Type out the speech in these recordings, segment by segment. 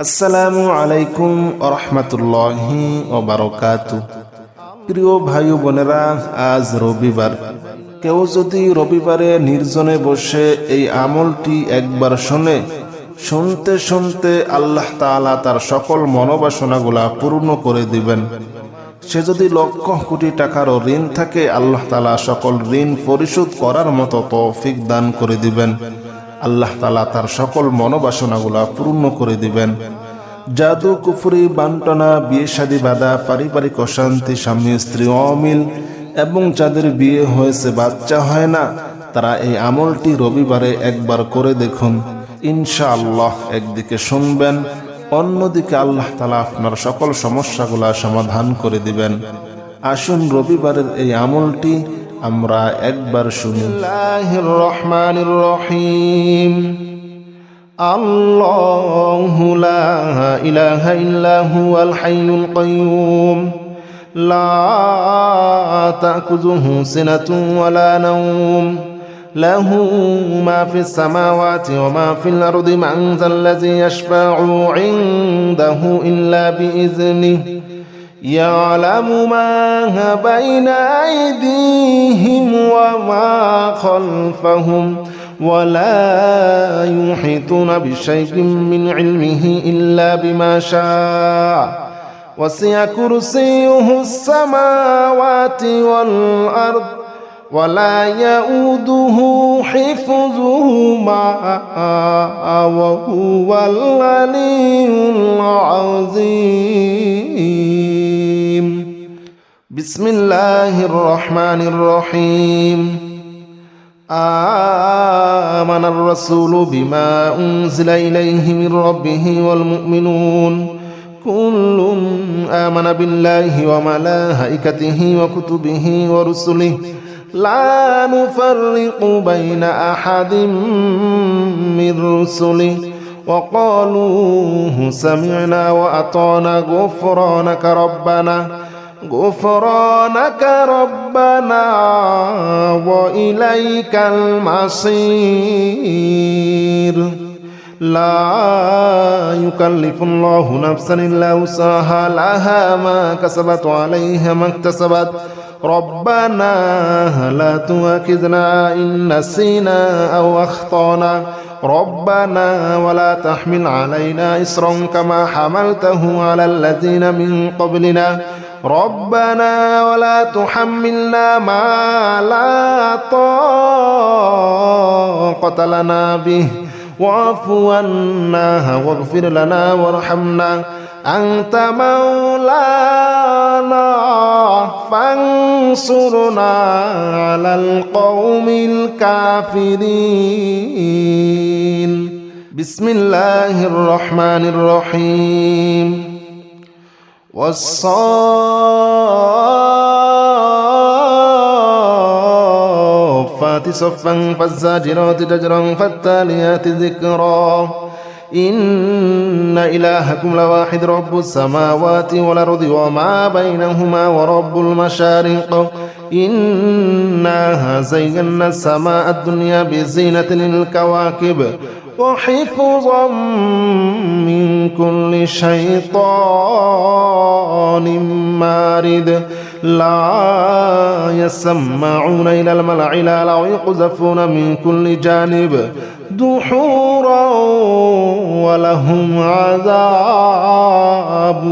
আসসালামু আলাইকুম রহমতুল্লাহি ওয়া বারাকাতুহু। প্রিয় ভাই বোনেরা, আজ রবিবার। কেউ যদি রবিবারে নির্জনে বসে এই আমলটি একবার শুনতে শুনতে আল্লাহ তাআলা তার সকল মনোবাসনাগুলা পূর্ণ করে দিবেন। সে যদি লক্ষ কোটি টাকারও ঋণ থাকে, আল্লাহ তাআলা সকল ঋণ পরিশোধ করার মতো তৌফিক দান করে দিবেন। আল্লাহ তাআলা তার সকল মনোবাসনাগুলা পূর্ণ করে দিবেন। জাদু, কুফরি, বান্টনা, বিয়ে শাদী বাঁধা, পারিবারিক অশান্তি, স্বামী স্ত্রী অমিল এবং যাদের বিয়ে হয়েছে বাচ্চা হয় না, তারা এই আমলটি রবিবারে একবার করে দেখুন। ইনশাআল্লাহ একদিকে শুনবেন, অন্যদিকে আল্লাহ তাআলা আপনার সকল সমস্যাগুলা সমাধান করে দিবেন। আসুন রবিবারের এই আমলটি আমরা একবার শুনি। বিসমিল্লাহির রহমানির রহিম। আল্লাহু লা ইলাহা ইল্লা হুয়াল হাইয়ুল কাইয়্যুম লা তা'খুযুহু সিনাতুন ওয়া লা নাওম লাহু মা ফিস সামাওয়াতি ওয়া মা ফিল আরদি মান যাল্লাযী ইয়াশফা'ু 'ইনদাহু ইল্লা বিইযনিহি يعلم ما بين أيديهم وما خلفهم ولا يحيطون بشيء من علمه إلا بما شاء وسع كرسيه السماوات والأرض ولا يؤوده حفظهما وهو العلي العظيم. بسم الله الرحمن الرحيم. آمن الرسول بما أنزل إليه من ربه والمؤمنون كل آمن بالله وملائكته وكتبه ورسله لا نفرق بين أحد من رسله وقالوا سمعنا وأطعنا غفرانك ربنا وإليك المصير. لا يكلف الله نفسا إلا وسعها لها ما كسبت وعليها ما اكتسبت ربنا لا تؤاخذنا إن نسينا أو أخطأنا ربنا ولا تحمل علينا إصرا كما حملته على الذين من قبلنا ربنا ولا تحملنا ما لا طاقة لنا به واعف عنا واغفر لنا وارحمنا أنت مولانا فانصرنا على القوم الكافرين. بسم الله الرحمن الرحيم. والصافات صفا فالزاجرات زجرا فالتاليات ذكرا إن إلهكم لواحد رب السماوات والأرض وما بينهما ورب المشارق إنا زينا السماء الدنيا بزينة للكواكب وحفظا من كل شيطان مارد لا يسمعون إلى الملأ الأعلى ويقذفون من كل جانب دحورا ولهم عذاب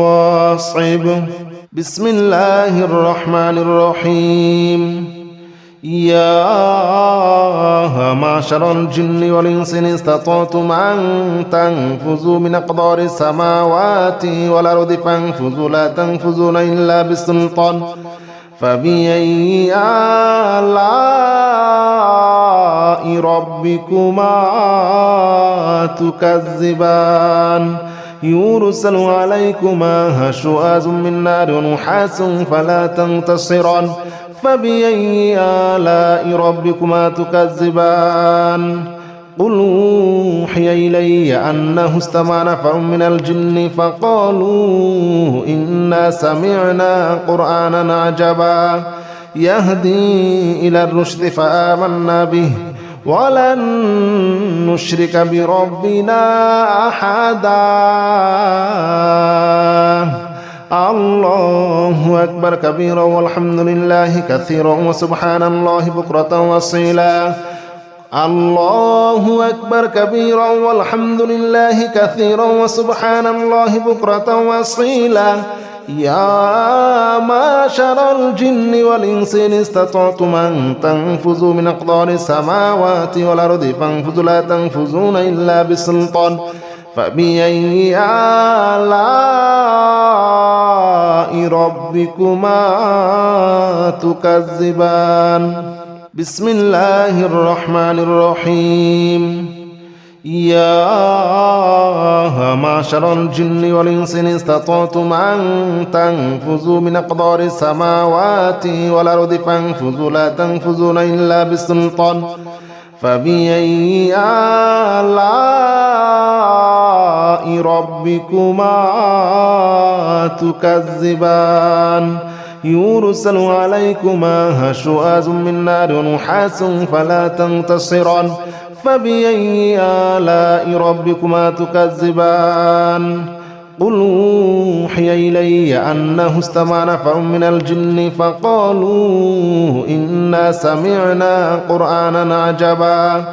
واصب. بسم الله الرحمن الرحيم. يا معشر الجن والإنس إن استطعتم أن تنفذوا من أقدار السماوات والأرض فانفذوا لا تنفذون إلا بسلطان فبأي آلاء ربكما تكذبان يرسل عليكما شواظ من نار ونحاس فلا تنتصران فبأي آلاء ربكما تكذبان قل أوحي إلي أنه استمع نفر من الجن فقالوا إنا سمعنا قرآنا عجبا يهدي إلى الرشد فآمنا به ولن نشرك بربنا أحدا الله أكبر كبيرا والحمد لله كثيرا وسبحان الله بكرة وأصيلا الله أكبر كبيرا والحمد لله كثيرا وسبحان الله بكرة وأصيلا يا معشر الجن والإنس إن استطعتم أن تنفذوا من أقطار السماوات والأرض فانفذوا لا تنفذون إلا بسلطان فبأي آلاء ربكما تكذبان بسم الله الرحمن الرحيم يا معشر الجن والإنس إن استطعتم أن تنفذوا من أقطار السماوات والأرض فانفذوا لا تنفذون إلا بسلطان فبأي آلاء ربكما تكذبان يرسل عليكما شواظ من نار ونحاس فلا تنتصران فبأي آلاء ربكما تكذبان قل أوحي إلي أنه استمع نفر من الجن فقالوا إنا سمعنا قرآنا عجبا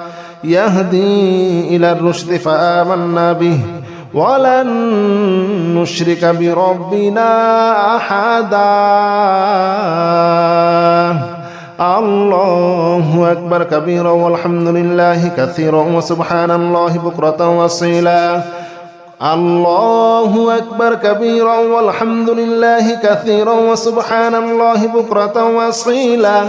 يهدي إلى الرشد فآمنا به ولن نشرك بربنا أحدا الله أكبر كبيرا والحمد لله كثيرا وسبحان الله بكرة وأصيلا الله أكبر كبيرا والحمد لله كثيرا وسبحان الله بكرة وأصيلا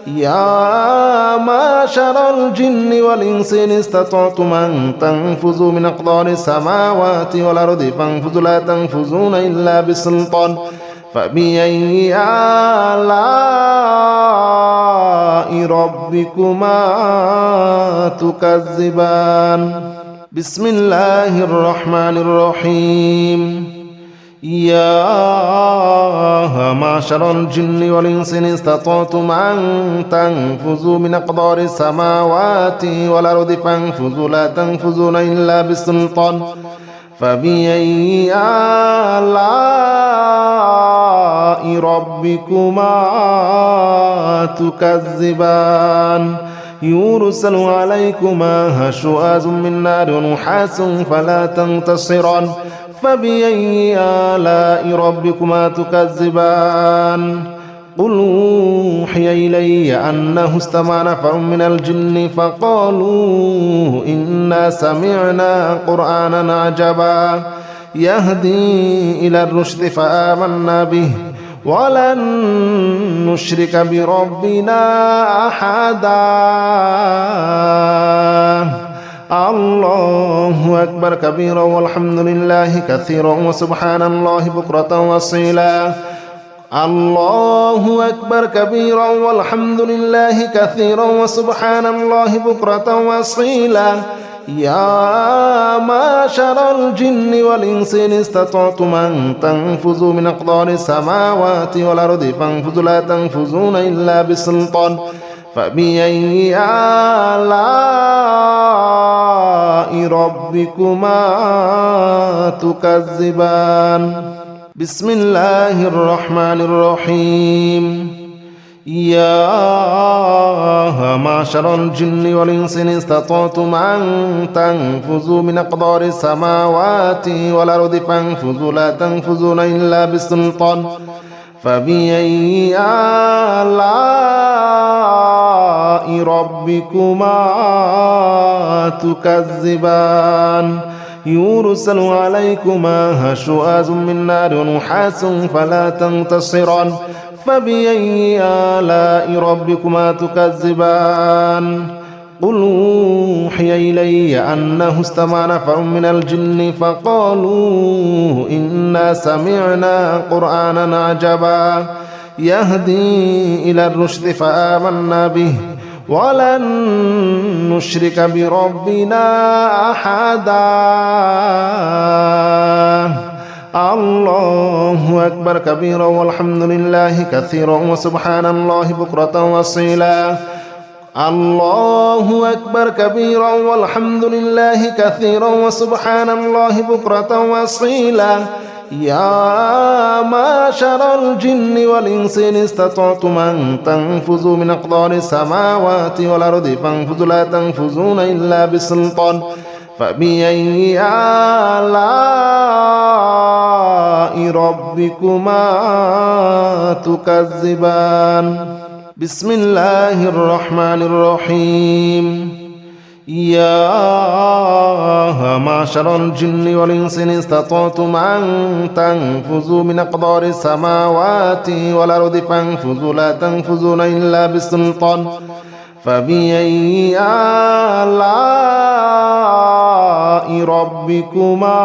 يا معشر الجن والإنس إن استطعتم أن تنفذوا من أقطار السماوات والأرض فانفذوا لا تنفذون إلا بسلطان فبأي آلاء ربكما تكذبان بسم الله الرحمن الرحيم يا معشر الجن والإنس إن استطعتم أن تنفذوا من أقطار السماوات والأرض فانفذوا لا تنفذون إلا بسلطان فبأي آلاء ربكما تكذبان يرسل عليكما شواظ من نار ونحاس فلا تنتصران فبأي آلاء ربكما تكذبان قل أوحي إلي أنه استمع نفر من الجن فقالوا إنا سمعنا قرآنا عجبا يهدي إلى الرشد فآمنا به ولن نشرك بربنا أحدا الله أكبر كبيرا والحمد لله كثيرا وسبحان الله بكرة وأصيلا الله أكبر كبيرا والحمد لله كثيرا وسبحان الله بكرة وأصيلا يا معشر الجن والإنس إن استطعتم أن تنفذوا من أقطار السماوات والأرض فانفذوا لا تنفذون إلا بسلطان فبأي آلاء ربكما تكذبان بسم الله الرحمن الرحيم يا معشر الجن والإنس إن استطعتم أن تنفذوا من أقطار السماوات والأرض فانفذوا لا تنفذون إلا بسلطان فبأي آلاء ربكما تكذبان يرسل عليكما شواظ من نار ونحاس فلا تنتصران فبأي آلاء ربكما تكذبان قل أوحي إلي أنه استمع نفر من الجن فقالوا إنا سمعنا قرآنا عجبا يهدي إلى الرشد فآمنا به ولن نشرك بربنا أحدا الله أكبر كبيرا والحمد لله كثيرا وسبحان الله بكرة وأصيلا الله أكبر كبيرا والحمد لله كثيرا وسبحان الله بكرة وأصيلا يا معشر الجن والإنس إن استطعتم أن تنفذوا من أقطار السماوات والأرض فانفذوا لا تنفذون إلا بسلطان فبأي آلاء ربكما تكذبان بسم الله الرحمن الرحيم يا معشر الجن والإنس إن استطعتم أن تنفذوا من أقطار السماوات والأرض فانفذوا لا تنفذون إلا بسلطان فبأي آلاء ربكما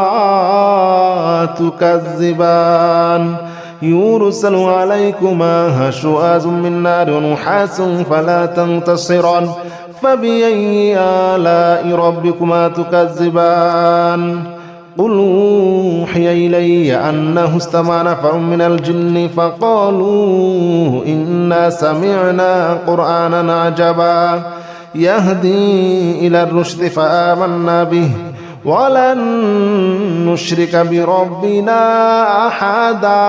تكذبان يرسل عليكما شواظ من نار ونحاس فلا تنتصران فبأي آلاء ربكما تكذبان قل أوحي إلي أنه استمع نفر من الجن فقالوا إنا سمعنا قرآنا عجبا يهدي إلى الرشد فآمنا به ولن نشرك بربنا أحدا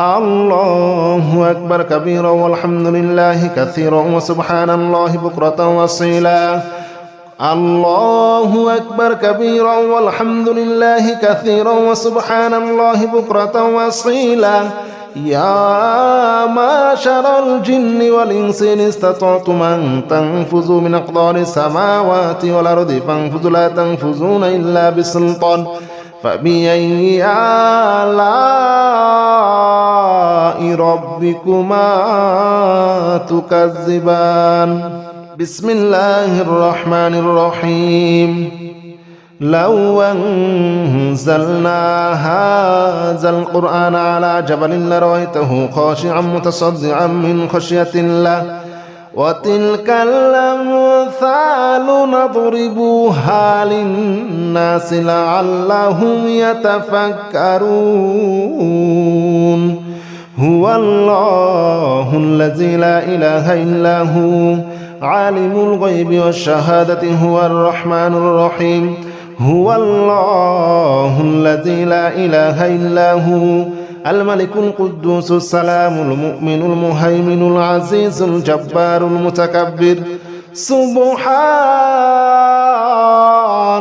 الله أكبر كبيرا والحمد لله كثيرا وسبحان الله بكرة وأصيلا الله أكبر كبيرا والحمد لله كثيرا وسبحان الله بكرة وأصيلا يا معشر الجن والإنس إن استطعتم أن تنفذوا من أقطار السماوات والأرض فانفذوا لا تنفذون إلا بسلطان فبأي آلاء ربكما تكذبان بسم الله الرحمن الرحيم لو أنزلنا هذا القرآن على جبل لرأيته خاشعا متصدعا من خشية الله وتلك الأمثال نضربها للناس لعلهم يتفكرون هو الله الذي لا إله إلا هو عالم الغيب والشهادة هو الرحمن الرحيم هو الله الذي لا إله إلا هو الملك القدوس السلام المؤمن المهيمن العزيز الجبار المتكبر سبحان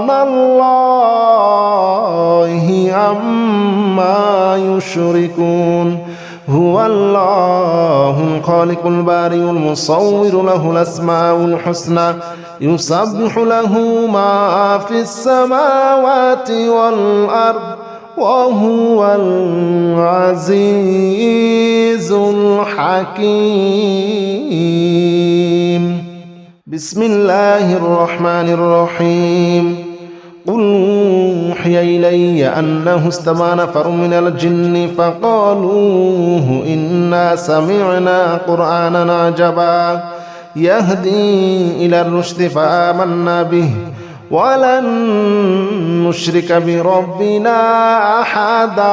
الله عما يشركون هو الله الخالق البارئ المصور له الأسماء الحسنى يسبح له ما في السماوات والأرض وهو العزيز الحكيم بسم الله الرحمن الرحيم قل أوحي إلي أنه استمع نفر من الجن فقالوا إنا سمعنا قرآنا عجبا يهدي إلى الرشد فآمنا به ولن نشرك بربنا أحدا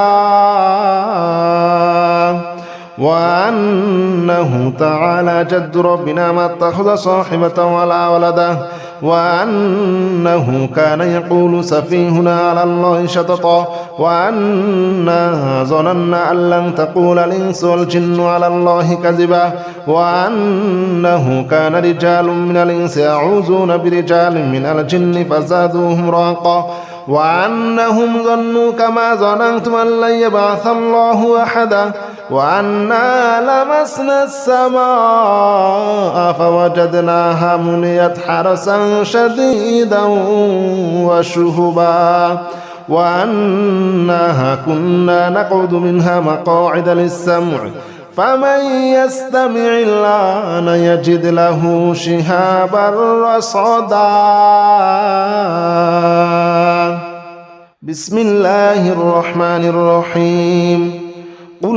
وأنه تعالى جد ربنا ما اتخذ صاحبة ولا ولدا وأنه كان يقول سفيهنا على الله شططا وأنا ظننا أن لن تقول الإنس والجن على الله كذبا وأنه كان رجال من الإنس يعوذون برجال من الجن فزادوهم رهقا وأنهم ظنوا كما ظننتم أن لن يبعث الله أحدا وأنا لمسنا السماء فوجدناها مليت حرسا شديدا وشهبا وأنها كنا نقعد منها مقاعد للسمع فمن يستمع الآن يجد له شهابا رصدا بسم الله الرحمن الرحيم قل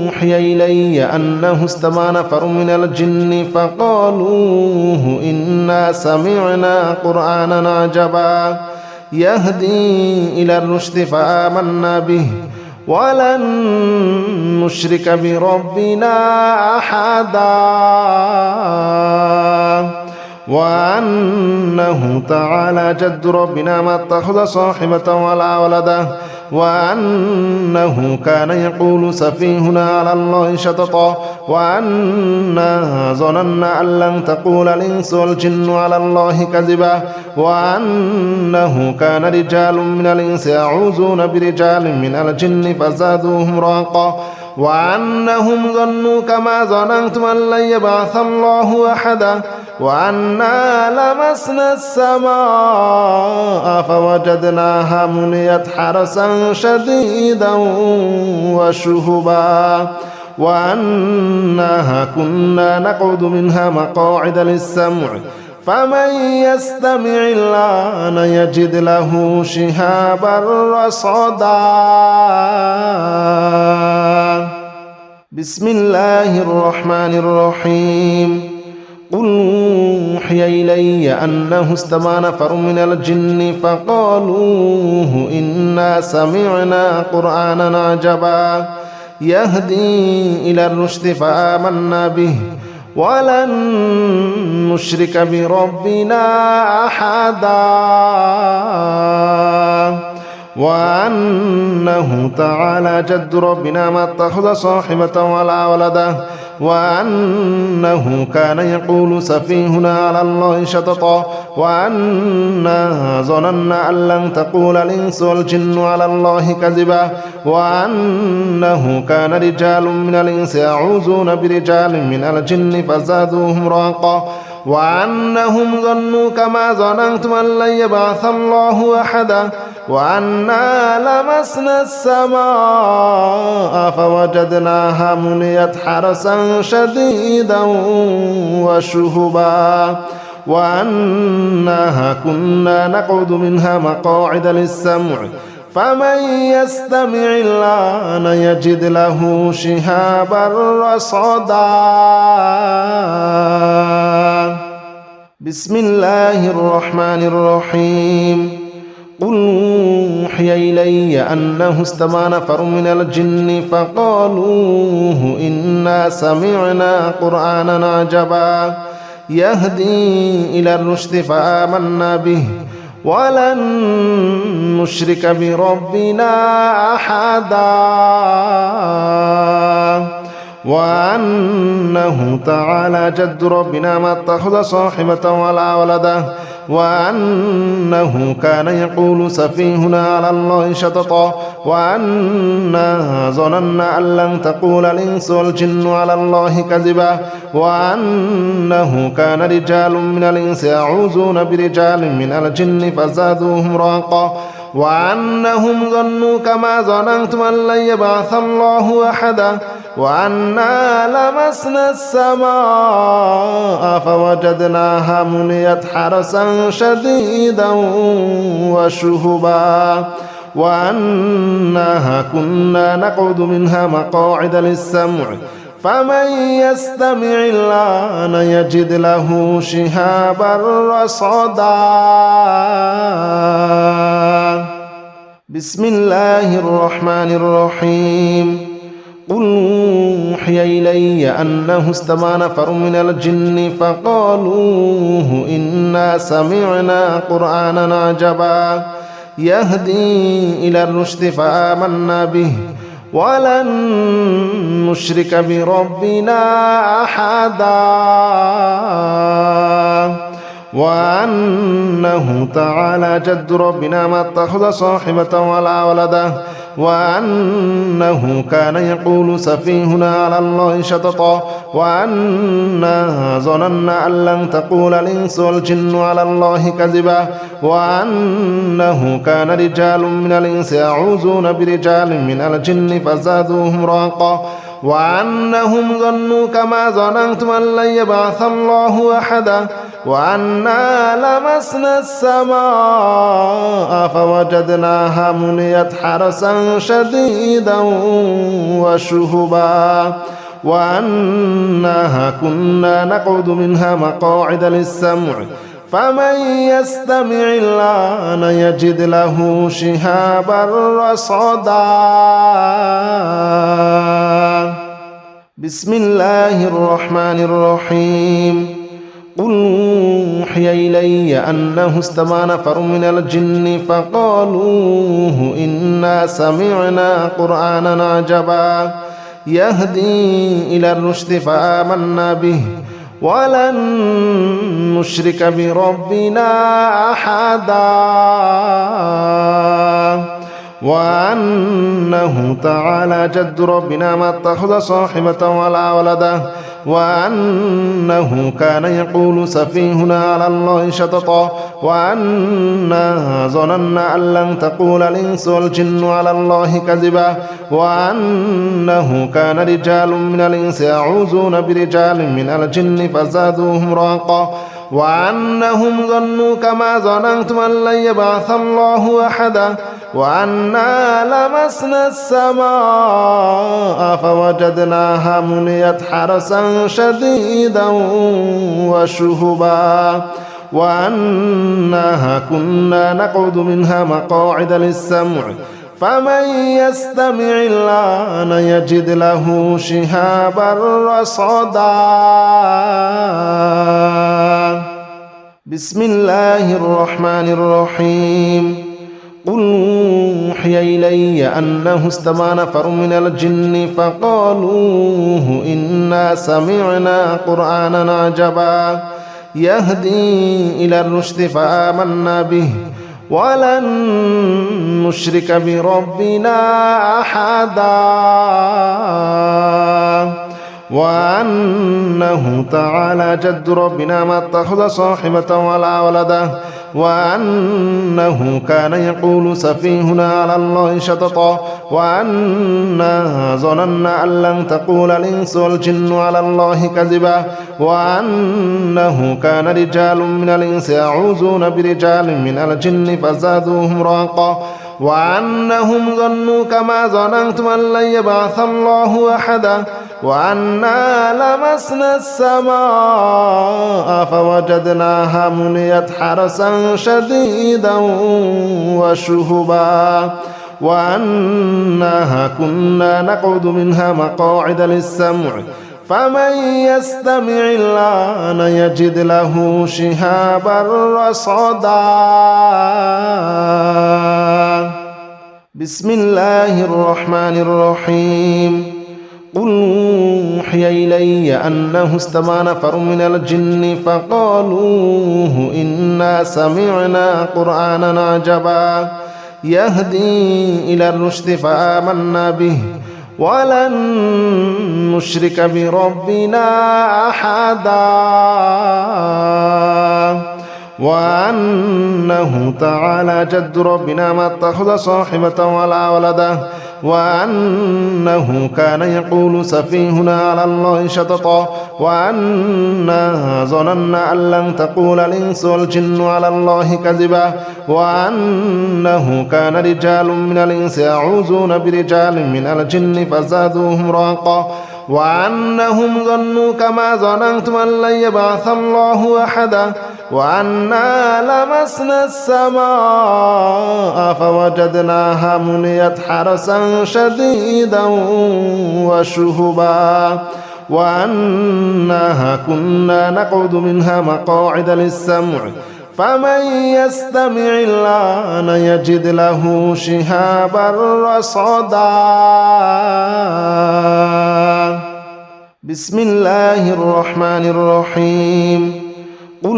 أوحي إلي أنه استمع نفر من الجن فقالوا إنا سمعنا قرآنا عجبا يهدي إلى الرشد فآمنا به ولن نشرك بربنا أحدا وأنه تعالى جد ربنا ما اتخذ صاحبة ولا ولدا وأنه كان يقول سفيهنا على الله شططا وأنا ظننا أن لن تقول الإنس والجن على الله كذبا وأنه كان رجال من الإنس يعوذون برجال من الجن فزادوهم رهقا وأنهم ظنوا كما ظننتم أن لن يبعث الله أحدا وأنا لمسنا السماء فوجدناها مليت حرسا شديدا وشهبا وأنها كنا نقعد منها مقاعد للسمع فمن يستمع الآن يجد له شهابا رصدا بسم الله الرحمن الرحيم قل أوحي إلي أنه استمع نفر من الجن فقالوا إنا سمعنا قرآنا عجبا يهدي إلى الرشد فآمنا به ولن نشرك بربنا أحدا وأنه تعالى جد ربنا ما اتخذ صاحبة ولا ولدا وأنه كان يقول سفيهنا على الله شططا وأنا ظننا أن لن تقول الإنس والجن على الله كذبا وأنه كان رجال من الإنس يعوذون برجال من الجن فزادوهم رهقا وأنهم ظنوا كما ظننتم أن لن يبعث الله أحدا وأنا لمسنا السماء فوجدناها مليت حرسا شديدا وشهبا وأنها كنا نقعد منها مقاعد للسمع فمن يستمع الآن يجد له شهابا رصدا بسم الله الرحمن الرحيم قل أوحي إلي أنه استمع نفر من الجن فقالوا إنا سمعنا قرآنا عجبا يهدي إلى الرشد فآمنا به ولن نشرك بربنا أحدا وأنه تعالى جد ربنا ما اتخذ صاحبة ولا ولدا وأنه كان يقول سفيهنا على الله شططا وأنا ظننا أن لن تقول الإنس والجن على الله كذبا وأنه كان رجال من الإنس يعوذون برجال من الجن فزادوهم رهقا وأنهم ظنوا كما ظننتم أن لن يبعث الله أحدا وأنا لمسنا السماء فوجدناها مليت حرسا شديدا وشهبا وأنها كنا نقعد منها مقاعد للسمع فمن يستمع الآن يجد له شهابا رصدا بسم الله الرحمن الرحيم قل أوحي إلي أنه استمع نفر من الجن فقالوا إنا سمعنا قرآنا عجبا يهدي إلى الرشد فآمنا به ولن نشرك بربنا أحدا وأنه تعالى جد ربنا ما اتخذ صاحبة ولا ولدا وأنه كان يقول سفيهنا على الله شططا وأنا ظننا أن لن تقول الإنس والجن على الله كذبا وأنه كان رجال من الإنس يعوذون برجال من الجن فزادوهم رهقا وأنهم ظنوا كما ظننتم أن لن يبعث الله أحدا وأنا لمسنا السماء فوجدناها مليت حرسا شديدا وشهبا وأنها كنا نقعد منها مقاعد للسمع فمن يستمع الآن يجد له شهابا رصدا بسم الله الرحمن الرحيم قل أوحي إلي أنه استمع نفر من الجن فقالوا إنا سمعنا قرآنا عجبا يهدي إلى الرشد فآمنا به ولن نشرك بربنا أحدا وأنه تعالى جد ربنا ما اتخذ صاحبة ولا ولدا وأنه كان يقول سفيهنا على الله شططا وأنا ظننا أن لن تقول الإنس والجن على الله كذبا وأنه كان رجال من الإنس يعوذون برجال من الجن فزادوهم رهقا وأنهم ظنوا كما ظننتم أن لن يبعث الله أحدا وأنا لمسنا السماء فوجدناها مليت حرسا شديدا وشهبا وأنها كنا نقعد منها مقاعد للسمع فمن يستمع الآن يجد له شهابا رصدا بسم الله الرحمن الرحيم قل أوحي إلي أنه استمع نفر من الجن فقالوا إنا سمعنا قرآنا عجبا يهدي إلى الرشد فآمنا به ولن نشرك بربنا أحدا وأنه تعالى جد ربنا ما اتخذ صاحبة ولا ولدا وأنه كان يقول سفيهنا على الله شططا وأنا ظننا أن لن تقول الإنس والجن على الله كذبا وأنه كان رجال من الإنس يعوذون برجال من الجن فزادوهم رهقا وأنهم ظنوا كما ظننتم أن لن يبعث الله أحدا وأنا لمسنا السماء فوجدناها مليت حرسا شديدا وشهبا وأنها كنا نقعد منها مقاعد للسمع فمن يستمع الآن يجد له شهابا رصدا بسم الله الرحمن الرحيم قل أوحي إلي أنه استمع نفر من الجن فقالوا إنا سمعنا قرآنا عجبا يهدي إلى الرشد فآمنا به ولن نشرك بربنا أحدا وأنه تعالى جد ربنا ما اتخذ صاحبة ولا ولدا وأنه كان يقول سفيهنا على الله شططا وأنا ظننا أن لن تقول الإنس والجن على الله كذبا وأنه كان رجال من الإنس يعوذون برجال من الجن فزادوهم رهقا وأنهم ظنوا كما ظننتم أن لن يبعث الله أحدا وأنا لمسنا السماء فوجدناها مليت حرسا شديدا وشهبا وأنها كنا نقعد منها مقاعد للسمع فمن يستمع الآن يجد له شهابا رصدا بسم الله الرحمن الرحيم قل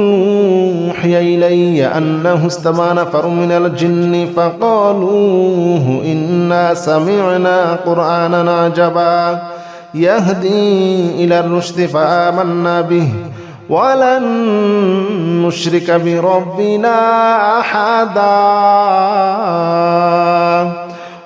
أوحي إلي أنه استمع نفر من الجن فقالوا إنا سمعنا قرآنا عجبا يهدي إلى الرشد فآمنا به ولن نشرك بربنا أحدا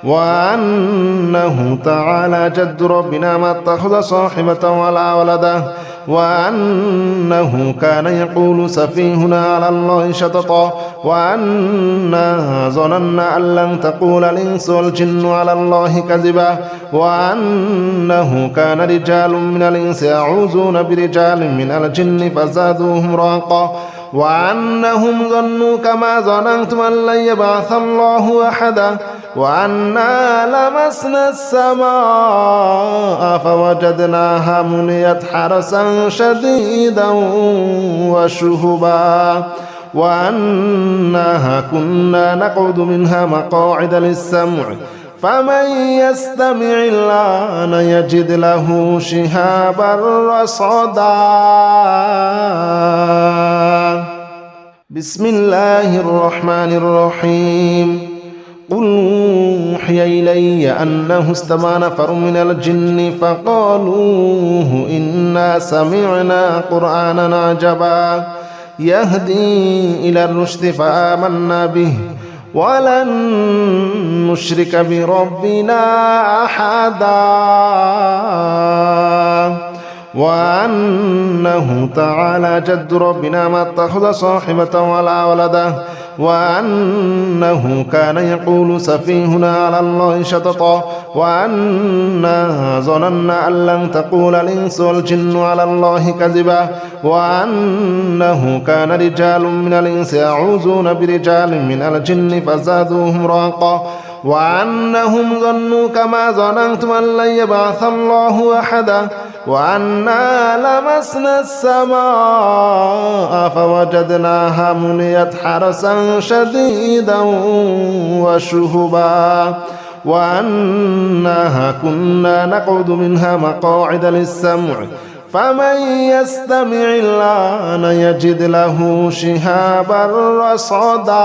وأنه تعالى جد ربنا ما اتخذ صاحبة ولا ولدا وأنه كان يقول سفيهنا على الله شططا وأنا ظننا أن لن تقول الإنس والجن على الله كذبا وأنه كان رجال من الإنس يعوذون برجال من الجن فزادوهم رهقا وأنهم ظنوا كما ظننتم أن لن يبعث الله أحدا وأنا لمسنا السماء فوجدناها مليت حرسا شديدا وشهبا وأنها كنا نقعد منها مقاعد للسمع فمن يستمع الآن يجد له شهابا رصدا بسم الله الرحمن الرحيم قل أوحي إلي أنه استمع نفر من الجن فقالوا إنا سمعنا قرآنا عجبا يهدي إلى الرشد فآمنا به ولن نشرك بربنا أحدا وأنه تعالى جد ربنا ما اتخذ صاحبة ولا ولدا وأنه كان يقول سفيهنا على الله شططا وأنا ظننا أن لن تقول الإنس والجن على الله كذبا وأنه كان رجال من الإنس يعوذون برجال من الجن فزادوهم رهقا وأنهم ظنوا كما ظننتم أن لن يبعث الله أحدا وأنا لمسنا السماء فوجدناها مليت حرسا شديدا وشهبا وأنها كنا نقعد منها مقاعد للسمع فمن يستمع الآن يجد له شهابا رصدا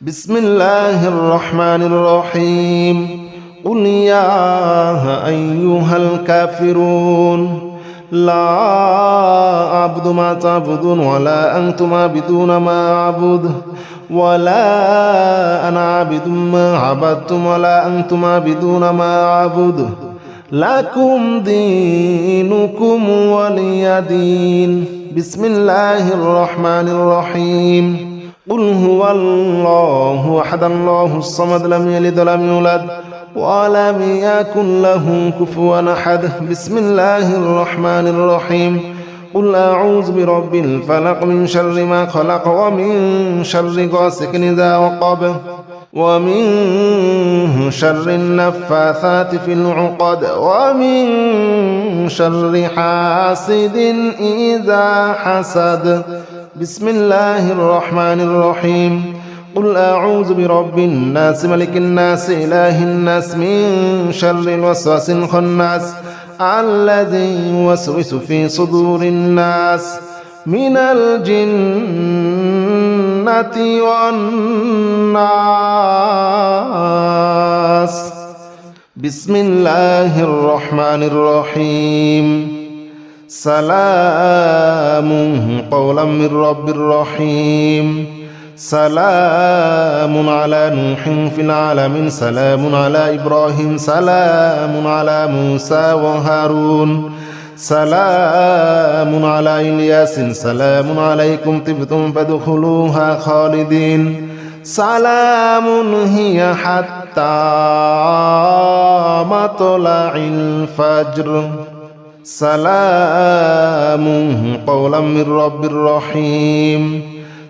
بسم الله الرحمن الرحيم قل يا أيها الكافرون لا أعبد ما تعبدون ولا أنتم عابدون ما أعبد ولا أنا عابد ما عبدتم ولا أنتم عابدون ما أعبد لكم دينكم ولي دين بسم الله الرحمن الرحيم قل هو الله أحد الله الصمد لم يلد ولم يولد ولم يكن له كفوا أحد بسم الله الرحمن الرحيم قل أعوذ برب الفلق من شر ما خلق ومن شر غاسق إذا وقب ومن شر النفاثات في العقد ومن شر حاسد إذا حسد بسم الله الرحمن الرحيم قل أعوذ برب الناس ملك الناس إله الناس من شر الوسواس الخناس الذي يوسوس في صدور الناس من الجنة والناس بسم الله الرحمن الرحيم سلام قولا من رب رحيم سلام على نوح في العالمين سلام على إبراهيم سلام على موسى وهارون سلام على إلياس سلام عليكم طبتم فادخلوها خالدين سلام هي حتى مطلع الفجر سلام قولا من رب رحيم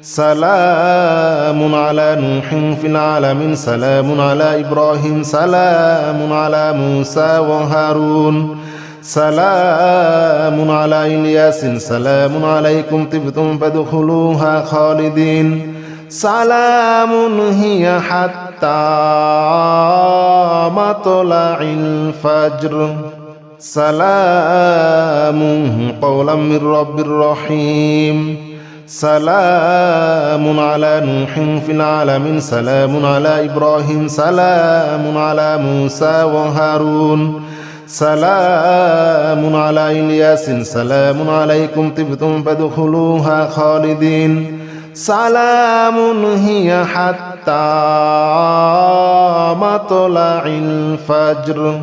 سلام على نوح في العالمين سلام على إبراهيم سلام على موسى وهارون سلام على إلياس سلام عليكم طبتم فادخلوها خالدين سلام هي حتى مطلع الفجر سلام قولا من رب رحيم سلام على نوح في العالمين سلام على إبراهيم سلام على موسى وهارون سلام على إلياس سلام عليكم طبتم فادخلوها خالدين سلام هي حتى مطلع الفجر